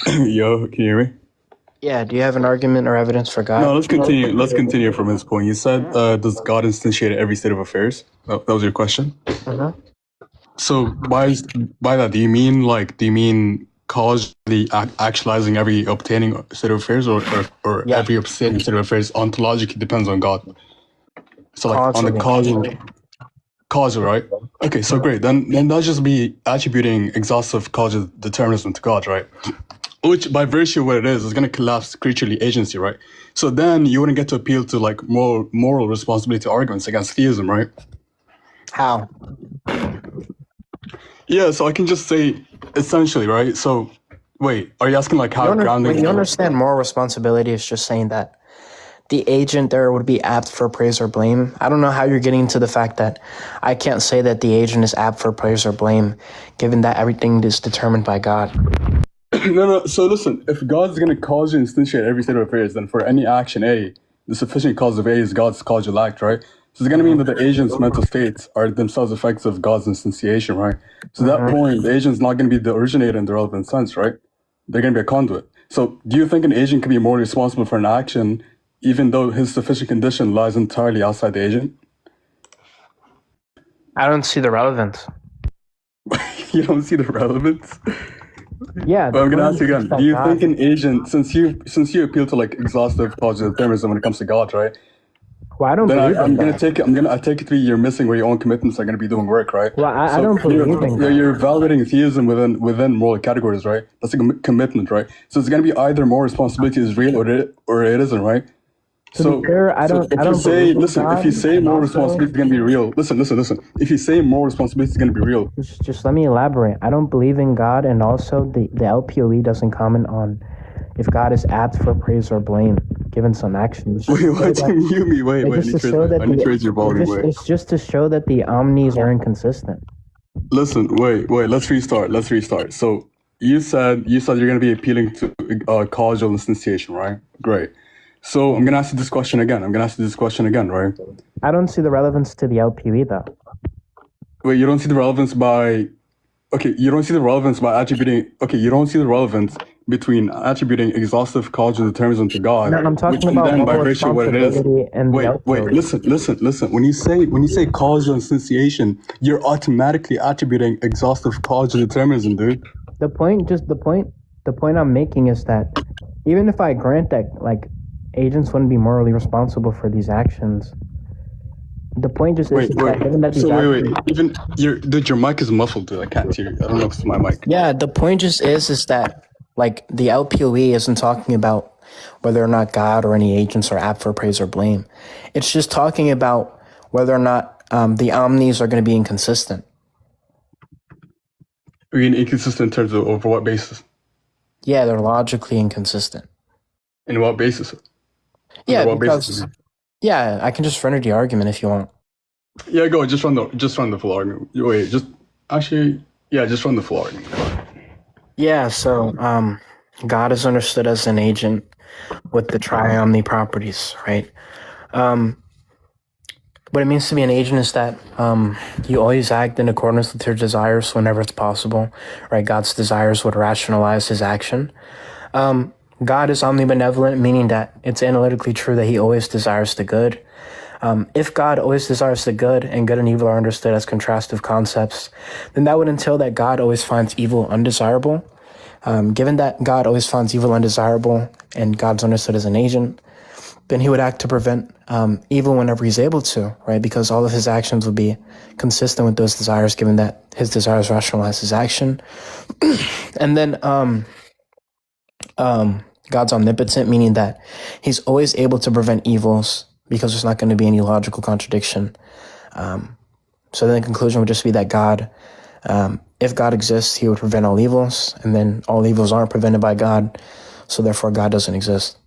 Yo, can you hear me? Yeah, do you have an argument or evidence for God? No, let's continue. Let's continue from his point. You said, "Does God instantiate every state of affairs?" That was your question. Uh-huh. So by that, do you mean causally actualizing every obtaining state of affairs, or Yeah. every obtaining state of affairs ontologically depends on God? So like on the causal, right? Okay, so great. Then that'll just be attributing exhaustive causal determinism to God, right? Which, by virtue of what it is going to collapse creaturely agency, right? So then you wouldn't get to appeal to like moral responsibility arguments against theism, right? How? Yeah, so I can just say essentially, right? So, wait, are you asking like how grounding? You understand moral responsibility is just saying that the agent there would be apt for praise or blame. I don't know how you're getting to the fact that I can't say that the agent is apt for praise or blame, given that everything is determined by God. No. So listen, if God's going to cause you instantiate every state of affairs, then for any action A, the sufficient cause of A is God's causal act, right? So it's going to mean that the agent's mental states are themselves effects of God's instantiation, right? So at that point, the agent's not going to be the originator in the relevant sense, right? They're going to be a conduit. So do you think an agent can be more responsible for an action even though his sufficient condition lies entirely outside the agent? I don't see the relevance. You don't see the relevance? Yeah. But I'm going to ask you again. Do you think an agent, since you appeal to like exhaustive causal determinism when it comes to God, right? Well, I don't then believe I'm going to take it. I take it to be you're missing where your own commitments are going to be doing work, right? Well, I don't believe in that. You're validating theism within moral categories, right? That's a commitment, right? So it's going to be either more responsibility is real or it isn't, right? So if you say more responsibility is going to be real, listen. If you say more responsibility is going to be real, just let me elaborate. I don't believe in God, and also the LPOE doesn't comment on if God is apt for praise or blame given some actions. Wait, why do you mute me? Wait, I need to raise your volume. It's just to show that the omnis are inconsistent. Listen, wait, let's restart. So you said you're going to be appealing to causal instantiation, right? Great. So I'm going to ask you this question again. Right? I don't see the relevance to the LPOE, though. Wait, you don't see the relevance by... Okay, you don't see the relevance by attributing... Okay, you don't see the relevance between attributing exhaustive causal determinism to God, no, I'm talking about then by virtue of what it is. Wait, listen. When you say causal instantiation, you're automatically attributing exhaustive causal determinism, dude. The point I'm making is that even if I grant that, like, agents wouldn't be morally responsible for these actions, the point just is even your mic is muffled, dude. I can't hear you. I don't know if it's my mic. Yeah, the point just is that, like, the LPOE isn't talking about whether or not God or any agents are apt for praise or blame. It's just talking about whether or not the omnis are going to be inconsistent. Are you inconsistent in terms of over what basis? Yeah, they're logically inconsistent. In what basis? Yeah, I can just render the argument if you want. Yeah, go. Just run the full argument. Wait, just run the full argument. Yeah, so God is understood as an agent with the triomni properties, right? What it means to be an agent is that you always act in accordance with your desires whenever it's possible, right? God's desires would rationalize his action. God is omnibenevolent, meaning that it's analytically true that he always desires the good. If God always desires the good, and good and evil are understood as contrastive concepts, then that would entail that God always finds evil undesirable. Given that God always finds evil undesirable and God's understood as an agent, then he would act to prevent evil whenever he's able to, right? Because all of his actions would be consistent with those desires, given that his desires rationalize his action. And then God's omnipotent, meaning that he's always able to prevent evils because there's not going to be any logical contradiction. So then the conclusion would just be that God, if God exists, he would prevent all evils, and then all evils aren't prevented by God, so therefore God doesn't exist.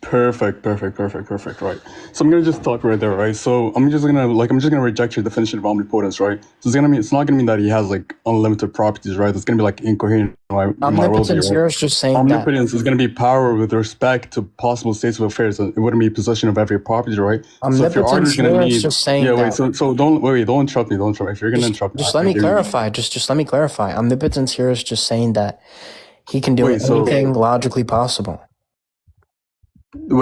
Perfect. Right. So I'm gonna just talk right there, right? So I'm just gonna reject your definition of omnipotence, right? So it's not gonna mean that he has like unlimited properties, right? It's gonna be like incoherent in my worldview, Omnipotence right? here is just saying that. Omnipotence is gonna be power with respect to possible states of affairs. It wouldn't be possession of every property, right? So if your argument Omnipotence is gonna here is need, just saying yeah, wait, that. so don't interrupt me, don't interrupt me. If you're gonna interrupt me, Just let I me give you. clarify. Just let me clarify. Omnipotence here is just saying that he can do Wait, so anything logically possible.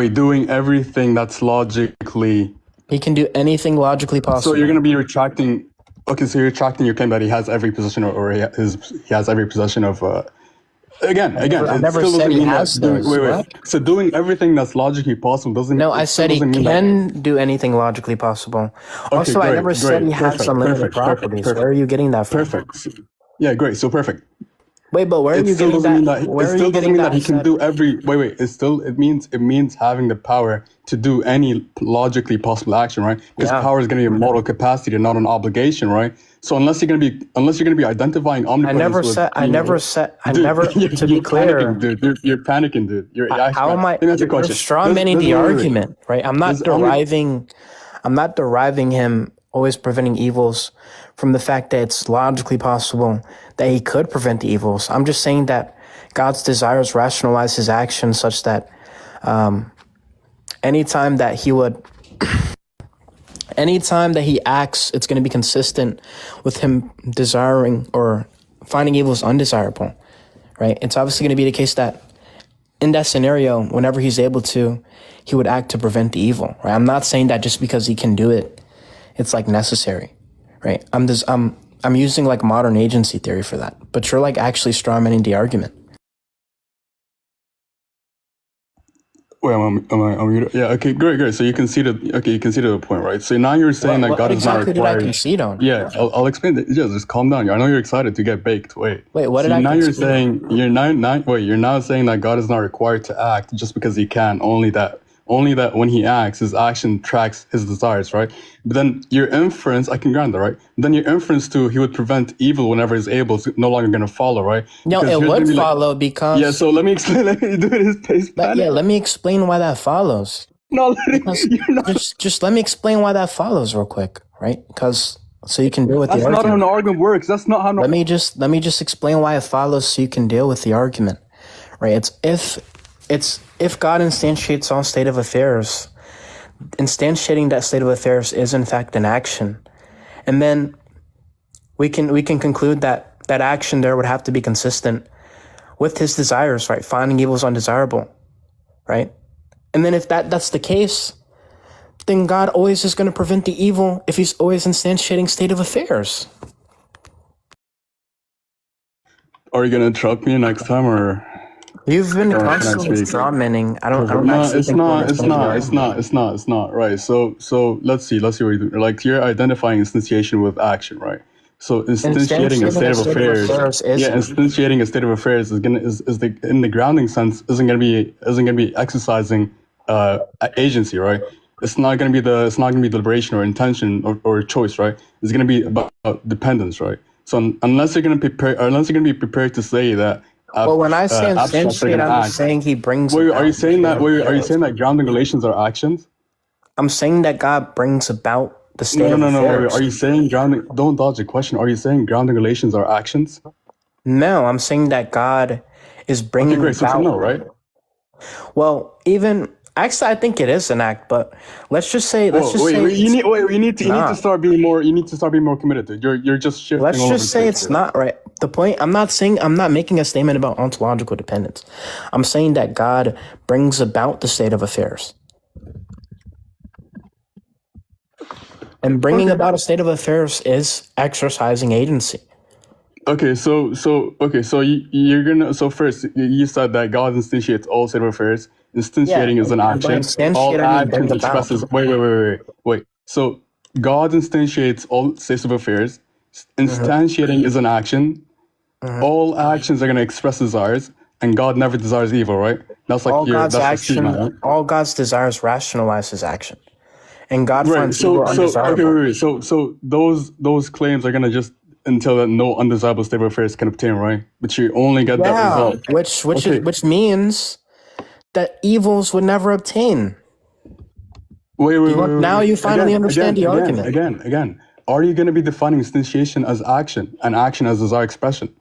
doing everything that's logically. He can do anything logically So possible. you're gonna be retracting. Okay, so you're retracting your claim that he has every possession, or he has every possession of. Again, I it never still said doesn't he mean has that. Doing, those. wait. What? So doing everything that's logically possible doesn't. No, I It still said he doesn't mean that. can do anything logically possible. Okay, Also, I never said he has perfect, unlimited properties. Where are you getting that from? perfect. Yeah, great. So perfect. Wait, but where are It you still getting doesn't that? mean that. Where It are still you doesn't getting mean that that I he can said? do every. Wait. It means having the power to do any logically possible action, right? Because Yeah. power is going to be a moral capacity, not an obligation, right? So unless you're gonna be identifying omnipotence with To be you're panicking, clear, dude. You're panicking, dude. You're how am I? Let me ask you a You're question. straw Does manning does the wait. argument, right? Does omni I'm not deriving him always preventing evils from the fact that it's logically possible that he could prevent the evils. I'm just saying that God's desires rationalize his actions such that anytime that he acts, it's going to be consistent with him desiring or finding evils undesirable, right? It's obviously going to be the case that in that scenario, whenever he's able to, he would act to prevent the evil, right? I'm not saying that just because he can do it, it's like necessary, right? I'm using like modern agency theory for that, but you're like actually strawmanning the argument. Wait, am I muted? Yeah, okay, great. So you conceded the point, right? So now you're saying that What God is not exactly did I required. concede on? Yeah, I'll explain it. Yeah, just calm down. I know you're excited to get baked. Wait. Wait, what So did I now you're concede on? saying you're now saying that God is not required to act just because he can. Only that when he acts, his action tracks his desires, right? But then your inference, I can grant that, right? Then your inference to he would prevent evil whenever he's able is no longer going to follow, right? No, Because it here's gonna would be like, follow yeah. because So let me explain. Let me do it. His pace panic. let me explain why that follows. No, Because you're not. just let me explain why that follows real quick, right? Because so you can deal with the That's not how an argument. argument works. That's not how. Let me just explain why it follows so you can deal with the argument, right? If God instantiates all state of affairs, instantiating that state of affairs is in fact an action, and then we can conclude that that action there would have to be consistent with his desires, right? Finding evil is undesirable, right? And then if that's the case, then God always is going to prevent the evil if he's always instantiating state of affairs. Are you gonna interrupt me next time, or You've been can I constantly speak? strawmanning. I don't No, actually it's think we're not. It's understanding the not. It's argument. not. It's not. It's not. Right. So let's see. What you do. Like you're identifying instantiation with action, right? So instantiating a Instantiating state a of state of affairs, affairs is yeah, instantiating a state of affairs is the in the grounding sense isn't gonna be exercising agency, right? It's not gonna be deliberation or intention or choice, right? It's gonna be about dependence, right? So unless you're gonna be prepared to say that well, when I say abstracts are instantiate, gonna I'm just act. saying he brings Wait, are you about the saying state that? of Wait, are you affairs. saying that grounding relations are actions? I'm saying that God brings about the No, state no, of no, no. Wait, affairs. are you saying grounding? Don't dodge the question. Are you saying grounding relations are actions? No, I'm saying that God is Okay, bringing great. So it's a no, about. right? Well, even actually, I think it is an act, but let's just say Wait. it's You need to not. start being more. You need to start being more committed to it. You're just shifting Let's all over just the say place it's here. not right. The point I'm not making a statement about ontological dependence. I'm saying that God brings about the state of affairs. And bringing Okay. about a state of affairs is exercising agency. Okay. You're gonna. So first, you said that God instantiates all state of affairs. Instantiating is an And by action. All instantiate, I mean bring action about. expresses. Wait. So God instantiates all states of affairs. Instantiating is an action. All actions are going to express desires, and God never desires evil, right? That's like that's your statement, right? All God's desires rationalize his action. And God Right. finds evil Okay, undesirable. wait. So those claims are gonna just until that no undesirable state of affairs can obtain, right? But you only get that Yeah, result. Okay. which means that evils would never obtain. Wait. Now you finally understand the argument. Again. Are you going to be defining instantiation as action and action as desire expression?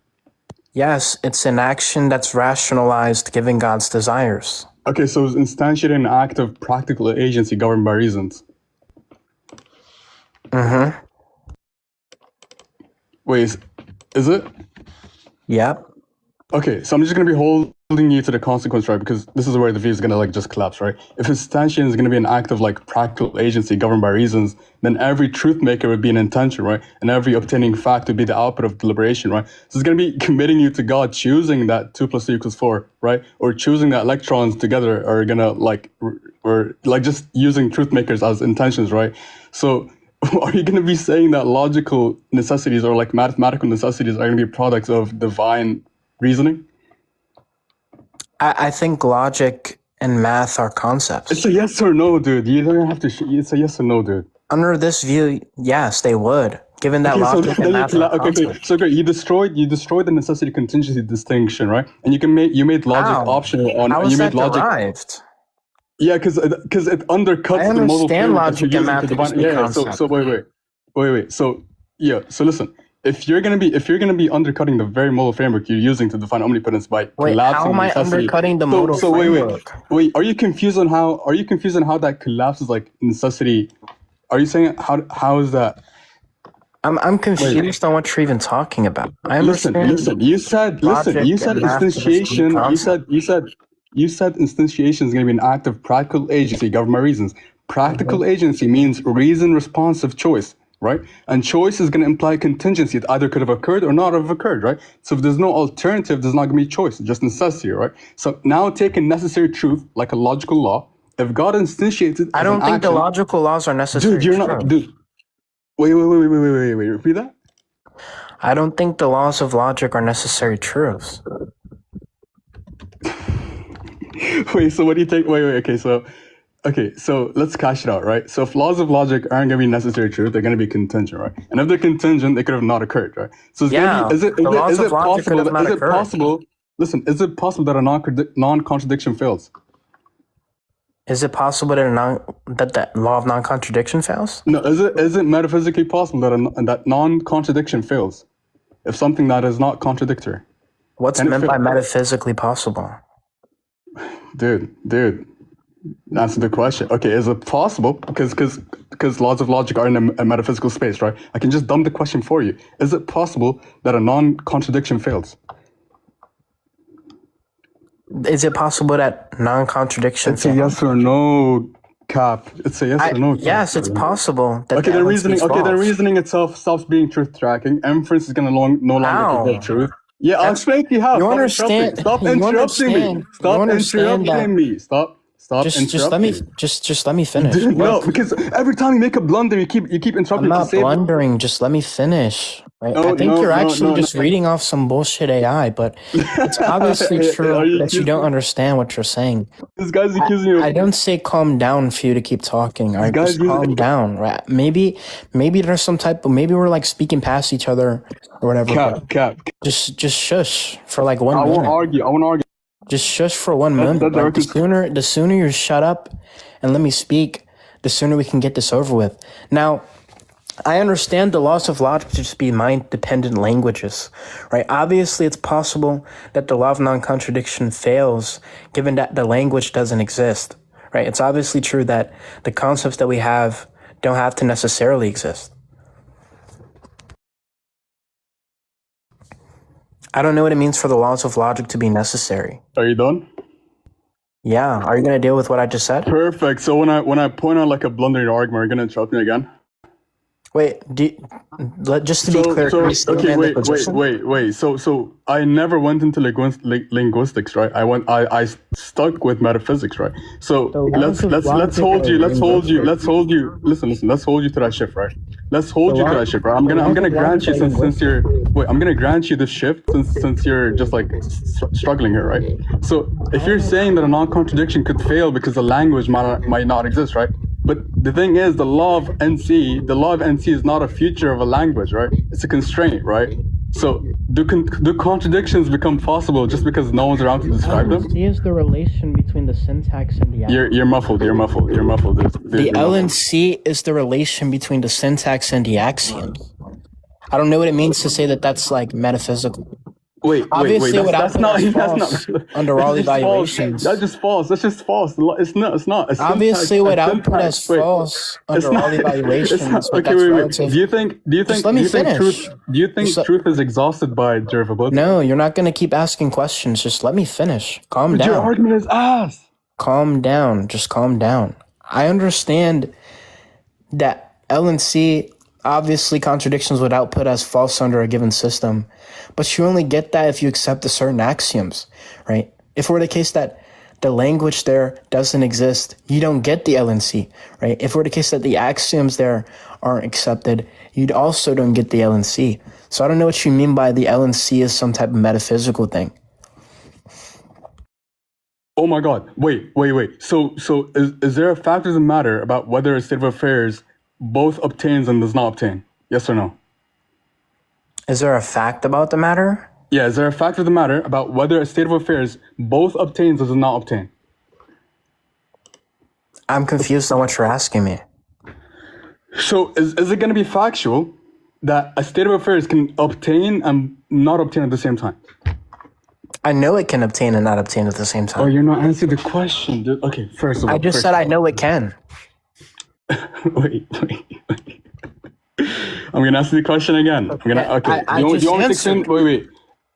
Yes, it's an action that's rationalized given God's desires. Okay, so is instantiating an act of practical agency governed by reasons? Mm-hmm. Wait, is it? Yep. Okay, so I'm just going to be holding you to the consequence, right? Because this is where the view is going to like just collapse, right? If instantiation is going to be an act of like practical agency governed by reasons, then every truth maker would be an intention, right? And every obtaining fact would be the output of deliberation, right? So it's going to be committing you to God choosing that 2 + 2 = 4, right? Or choosing that electrons together are going to like, or like just using truth makers as intentions, right? So are you going to be saying that logical necessities or like mathematical necessities are going to be products of divine reasoning? I think logic and math are concepts. It's a yes or no, dude. You don't have to. It's a yes or no, dude. Under this view, yes, they would. Given that logic and math are concepts. So great. You destroyed the necessity contingency distinction, right? And you made logic optional on. How is you that made logic derived? Yeah, because it undercuts the model understand framework logic and math to be concept. So wait. So listen. If you're gonna be undercutting the very modal framework you're using to define omnipotence by collapsing how am I necessity, undercutting the modal framework? Wait. Are you confused on how that collapses like necessity? Are you saying how is that? I'm confused on what you're even talking about. I understand. Listen. You said instantiation. You said instantiation is going to be an act of practical agency governed by reasons. Practical agency means reason-responsive choice. Right? And choice is going to imply contingency. It either could have occurred or not have occurred, right? So if there's no alternative, there's not going to be choice, just necessity, right? So now take a necessary truth, like a logical law. If God instantiates it, I don't think the logical laws are necessary. Dude, you're not. Dude, wait. Repeat that. I don't think the laws of logic are necessary truths. Wait. So what do you take? Wait. Okay, so let's cash it out, right? So if laws of logic aren't going to be necessary truth, they're going to be contingent, right? And if they're contingent, they could have not occurred, right? So it's going to be, is it possible that a non-contradiction fails? Is it possible that the law of non-contradiction fails? No, is it metaphysically possible that non-contradiction fails? If something that is not contradictory. What's meant by metaphysically possible? Dude. Answer the question. Okay, is it possible? Because laws of logic are in a metaphysical space, right? I can just dumb the question for you. Is it possible that a non-contradiction fails? Is it possible that non-contradiction fails? It's a yes or no, Capp. It's a yes or no. Yes, it's possible. That the reasoning itself stops being truth tracking. Inference is going to no longer predict truth. Yeah, I'll explain to you how. You understand? Stop interrupting me. Stop interrupting me. Stop. Just let me finish. No, because every time you make a blunder, you keep interrupting. I'm not blundering. Just let me finish. Right? I think you're actually just reading off some bullshit AI, but it's obviously true that you don't understand what you're saying. This guy's accusing you. I don't say calm down for you to keep talking. All right, just calm down. Right? Maybe there's some type of maybe we're like speaking past each other or whatever. Cap. Just shush for like 1 minute. I won't argue. Just shush for 1 minute. Like the sooner you shut up and let me speak, the sooner we can get this over with. Now, I understand the laws of logic to just be mind-dependent languages, right? Obviously, it's possible that the law of non-contradiction fails, given that the language doesn't exist, right? It's obviously true that the concepts that we have don't have to necessarily exist. I don't know what it means for the laws of logic to be necessary. Are you done? Yeah. Are you going to deal with what I just said? Perfect. So when I point out like a blunder in your argument, are you going to interrupt me again? Wait, just to be clear, wait. So I never went into linguistics, right? I stuck with metaphysics, right? So let's hold you. Listen. Let's hold you to that shift, right? Let's hold you to that shift, right? I'm gonna grant you I'm gonna grant you the shift since you're just like struggling here, right? So if you're saying that a non-contradiction could fail because the language might not exist, right? But the thing is, the law of NC is not a feature of a language, right? It's a constraint, right? So do contradictions become possible just because no one's around to describe them? LNC is the relation between the syntax and the axiom. You're muffled. You're muffled. You're muffled. The LNC is the relation between the syntax and the axioms. I don't know what it means to say that that's like metaphysical. Wait. Obviously, That's not. Under all evaluations. That's just false. That's just false. It's not. It's not. Obviously, what output as false under all evaluations. Okay, wait. Do you think? Let me finish. Do you think truth is exhausted by derivability? No, you're not going to keep asking questions. Just let me finish. Calm down. Your argument is ass. Calm down. Just calm down. I understand that LNC, obviously contradictions would output as false under a given system, but you only get that if you accept the certain axioms, right? If it were the case that the language there doesn't exist, you don't get the LNC, right? If it were the case that the axioms there aren't accepted, you'd also don't get the LNC. So I don't know what you mean by the LNC is some type of metaphysical thing. Oh my God. Wait. So is there a fact of the matter about whether a state of affairs both obtains and does not obtain? Yes or no? Is there a fact about the matter? Yeah, is there a fact of the matter about whether a state of affairs both obtains or does not obtain? I'm confused on what you're asking me. So is it going to be factual that a state of affairs can obtain and not obtain at the same time? I know it can obtain and not obtain at the same time. Oh, you're not answering the question, dude. Okay, first of all. I just said I know it can. Wait. I'm gonna ask you the question again. Do you want me to explain? Wait.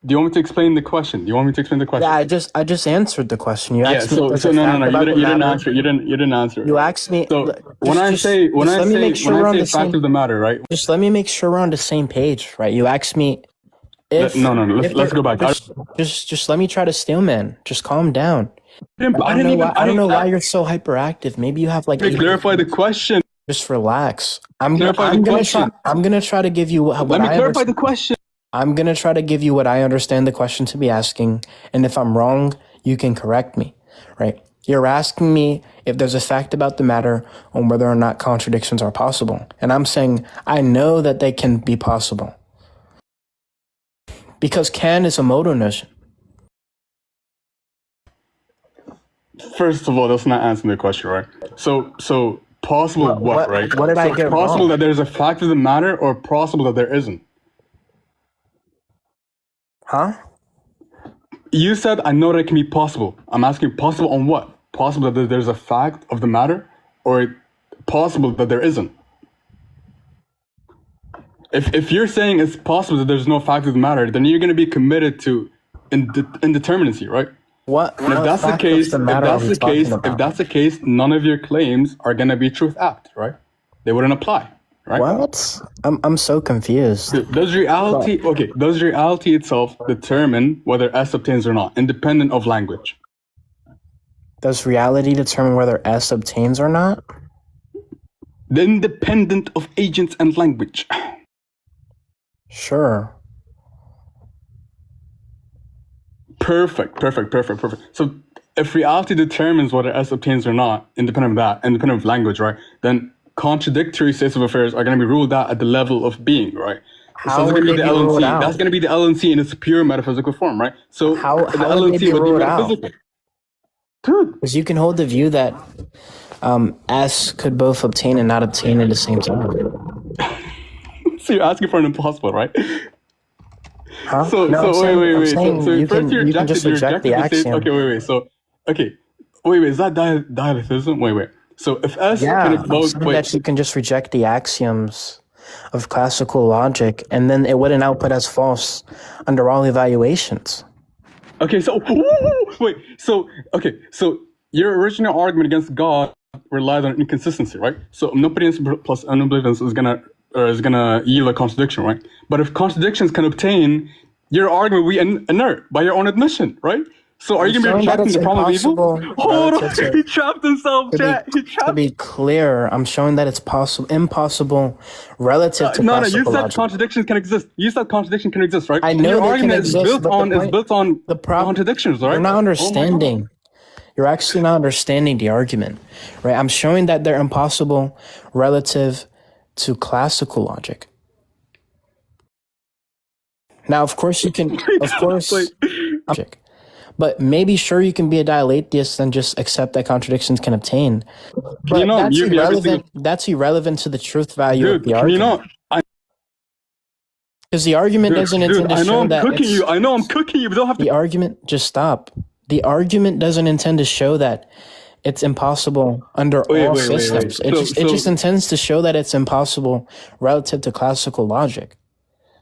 Do you want me to explain the question? Yeah, I just answered the question. You asked me. No. You didn't answer. You didn't answer. You asked me. So when I say fact of the matter, right? Just let me make sure we're on the same page, right? You asked me if. No. Let's go back. Just let me try to stillman. Just calm down. I don't know why you're so hyperactive. Maybe you have like. Clarify the question. Just relax. I'm gonna try to give you what Let me clarify the question. I'm gonna try to give you what I understand the question to be asking, and if I'm wrong, you can correct me. Right? You're asking me if there's a fact about the matter on whether or not contradictions are possible, and I'm saying I know that they can be possible because can is a modal notion. First of all, that's not answering the question, right? So possible what, right? What did I get possible wrong? That there's a fact of the matter, or possible that there isn't? Huh? You said I know that it can be possible. I'm asking possible on what? Possible that there's a fact of the matter, or possible that there isn't? If you're saying it's possible that there's no fact of the matter, then you're going to be committed to indeterminacy, right? What? And if that's the case, none of your claims are gonna be truth apt, right? They wouldn't apply, right? What? I'm so confused. Does reality itself determine whether S obtains or not, independent of language? Does reality determine whether S obtains or not? Independent of agents and language. Sure. Perfect. So if reality determines whether S obtains or not, independent of language, right? Then contradictory states of affairs are going to be ruled out at the level of being, right? How would they be ruled out? That's going to be the LNC in its pure metaphysical form, right? So how the would they LNC be would be ruled out? metaphysical. Dude. Because you can hold the view that S could both obtain and not obtain at the same time. So you're asking for an impossible, right? Huh? So No, I'm wait. saying So you first can just reject the axiom. Okay, wait. Is that dialectism? Wait. So if S can I'm both saying that you can just reject the axioms of classical logic, and then it wouldn't output as false under all evaluations. Okay, so wait. So your original argument against God relies on inconsistency, right? So omnipotence plus omnipotence is gonna yield a contradiction, right? But if contradictions can obtain, your argument will be inert by your own admission, right? So are you going to be retracting the problem of evil? Hold on, he trapped himself, chat. To be clear, I'm showing that it's impossible relative to No, classical you said logic. contradiction can exist. You said contradiction can exist, right? I know your they argument can exist, is built on the problem, contradictions, right? You're not understanding. You're actually not understanding the argument, right? I'm showing that they're impossible relative to classical logic. Now, of course, you can. Of course, Wait. logic. But maybe sure you can be a dialetheist and just accept that contradictions can obtain. Can you But not that's mute me every single? irrelevant. That's irrelevant to the truth value of Dude, the can you argument. not? Because the argument doesn't Dude, intend to I know show I'm that cooking it's, you. I know I'm cooking you, but don't have to. the argument. Just stop. The argument doesn't intend to show that it's impossible under all Wait. systems. It just intends to show that it's impossible relative to classical logic.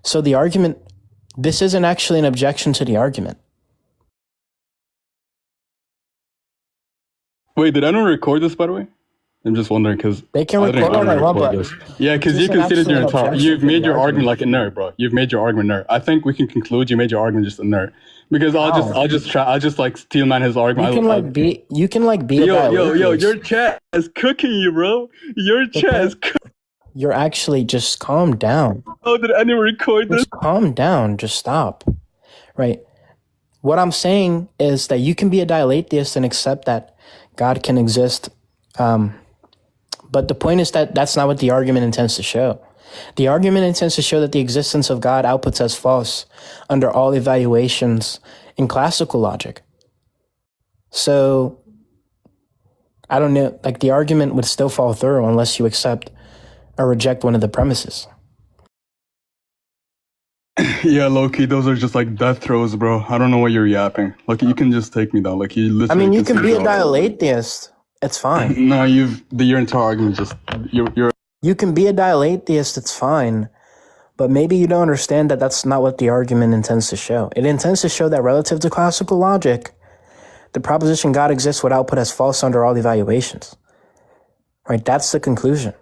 So the argument, this isn't actually an objection to the argument. Wait, did anyone record this, by the way? I'm just wondering because They can record all they want, but yeah, because you this isn't considered your actually an entire. objection You've to made the your argument argument. like a nerd, bro. You've made your argument nerd. I think we can conclude you made your argument just a nerd because I'll just like steel man his argument. You can be a Yo, dialetheist. your chat is cooking you, bro. Your chat is cooking. You're actually just calm down. Oh, did anyone record this? Just calm down. Just stop. Right. What I'm saying is that you can be a dialetheist and accept that God can exist. But the point is that that's not what the argument intends to show. The argument intends to show that the existence of God outputs as false under all evaluations in classical logic. So, I don't know, like the argument would still fall through unless you accept or reject one of the premises. Yeah, low-key, those are just like death throws, bro. I don't know what you're yapping. Like, you can just take me down. Like, you literally. I mean, you can be a dialetheist. It's fine. No, your entire argument just you're. You can be a dialetheist. It's fine. But maybe you don't understand that that's not what the argument intends to show. It intends to show that relative to classical logic, the proposition God exists would output as false under all evaluations. Right? That's the conclusion.